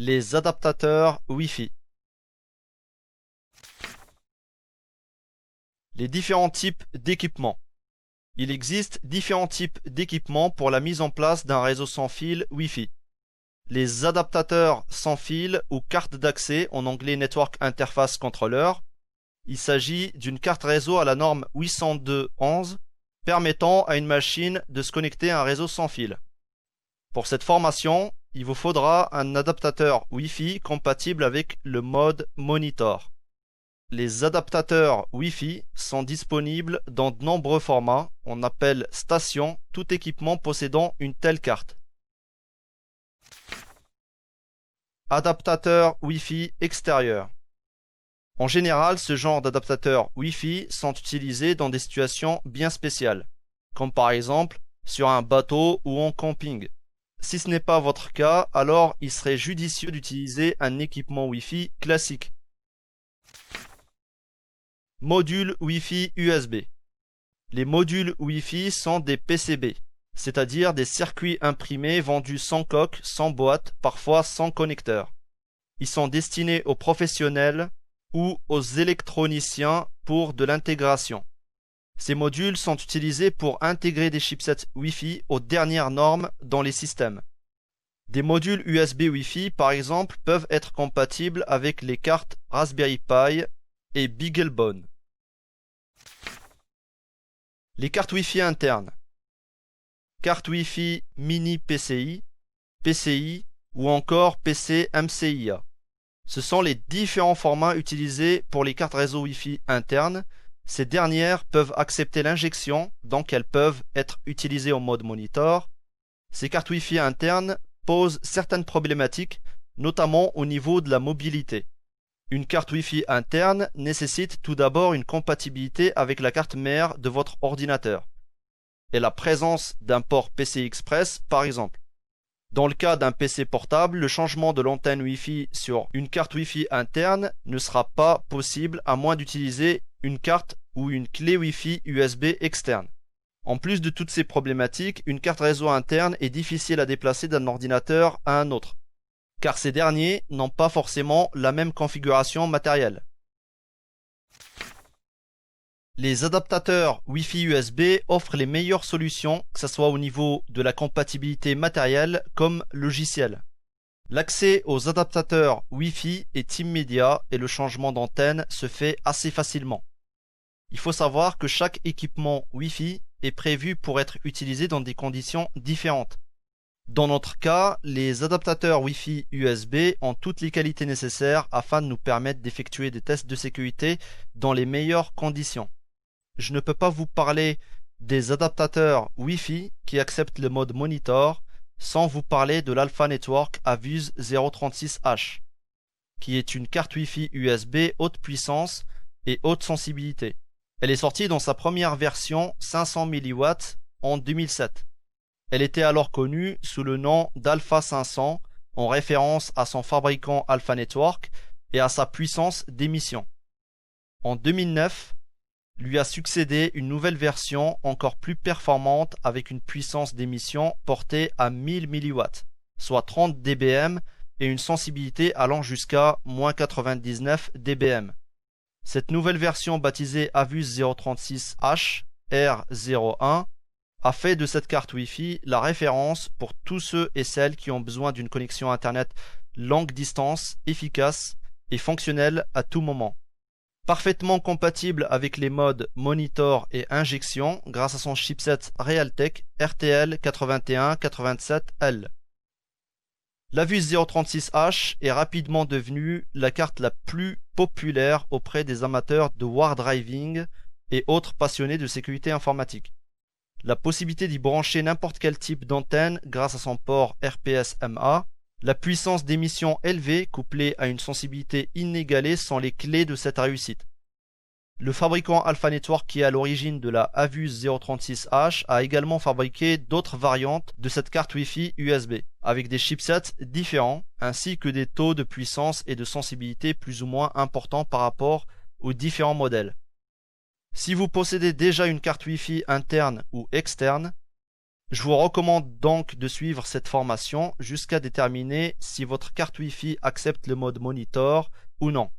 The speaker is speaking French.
Les adaptateurs Wi-Fi. Les différents types d'équipements. Il existe différents types d'équipements pour la mise en place d'un réseau sans fil Wi-Fi. Les adaptateurs sans fil ou cartes d'accès, en anglais Network Interface Controller. Il s'agit d'une carte réseau à la norme 802.11 permettant à une machine de se connecter à un réseau sans fil. Pour cette formation, il vous faudra un adaptateur Wi-Fi compatible avec le mode Monitor. Les adaptateurs Wi-Fi sont disponibles dans de nombreux formats. On appelle station tout équipement possédant une telle carte. Adaptateurs Wi-Fi extérieurs. En général, ce genre d'adaptateurs Wi-Fi sont utilisés dans des situations bien spéciales, comme par exemple sur un bateau ou en camping. Si ce n'est pas votre cas, alors il serait judicieux d'utiliser un équipement Wi-Fi classique. Module Wi-Fi USB. Les modules Wi-Fi sont des PCB, c'est-à-dire des circuits imprimés vendus sans coque, sans boîte, parfois sans connecteur. Ils sont destinés aux professionnels ou aux électroniciens pour de l'intégration. Ces modules sont utilisés pour intégrer des chipsets Wi-Fi aux dernières normes dans les systèmes. Des modules USB Wi-Fi, par exemple, peuvent être compatibles avec les cartes Raspberry Pi et BeagleBone. Les cartes Wi-Fi internes. Carte Wi-Fi mini PCI, PCI ou encore PC MCIA. Ce sont les différents formats utilisés pour les cartes réseau Wi-Fi internes. Ces dernières peuvent accepter l'injection, donc elles peuvent être utilisées en mode monitor. Ces cartes Wi-Fi internes posent certaines problématiques, notamment au niveau de la mobilité. Une carte Wi-Fi interne nécessite tout d'abord une compatibilité avec la carte mère de votre ordinateur et la présence d'un port PCI Express par exemple. Dans le cas d'un PC portable, le changement de l'antenne Wi-Fi sur une carte Wi-Fi interne ne sera pas possible à moins d'utiliser une carte ou une clé Wi-Fi USB externe. En plus de toutes ces problématiques, une carte réseau interne est difficile à déplacer d'un ordinateur à un autre, car ces derniers n'ont pas forcément la même configuration matérielle. Les adaptateurs Wi-Fi USB offrent les meilleures solutions, que ce soit au niveau de la compatibilité matérielle comme logicielle. L'accès aux adaptateurs Wi-Fi est immédiat et le changement d'antenne se fait assez facilement. Il faut savoir que chaque équipement Wi-Fi est prévu pour être utilisé dans des conditions différentes. Dans notre cas, les adaptateurs Wi-Fi USB ont toutes les qualités nécessaires afin de nous permettre d'effectuer des tests de sécurité dans les meilleures conditions. Je ne peux pas vous parler des adaptateurs Wi-Fi qui acceptent le mode monitor sans vous parler de l'Alpha Network Avus 036H, qui est une carte Wi-Fi USB haute puissance et haute sensibilité. Elle est sortie dans sa première version 500 mW en 2007. Elle était alors connue sous le nom d'Alpha 500 en référence à son fabricant Alpha Network et à sa puissance d'émission. En 2009, lui a succédé une nouvelle version encore plus performante avec une puissance d'émission portée à 1000 mW, soit 30 dBm et une sensibilité allant jusqu'à -99 dBm. Cette nouvelle version baptisée Avus 036H R01 a fait de cette carte Wi-Fi la référence pour tous ceux et celles qui ont besoin d'une connexion Internet longue distance, efficace et fonctionnelle à tout moment. Parfaitement compatible avec les modes monitor et injection grâce à son chipset Realtek RTL8187L. L'Avus 036H est rapidement devenue la carte la plus populaire auprès des amateurs de war driving et autres passionnés de sécurité informatique. La possibilité d'y brancher n'importe quel type d'antenne grâce à son port RPS-MA, la puissance d'émission élevée couplée à une sensibilité inégalée sont les clés de cette réussite. Le fabricant Alpha Network qui est à l'origine de la Avus 036H a également fabriqué d'autres variantes de cette carte Wi-Fi USB, avec des chipsets différents, ainsi que des taux de puissance et de sensibilité plus ou moins importants par rapport aux différents modèles. Si vous possédez déjà une carte Wi-Fi interne ou externe, Je vous recommande donc de suivre cette formation jusqu'à déterminer si votre carte Wi-Fi accepte le mode monitor ou non.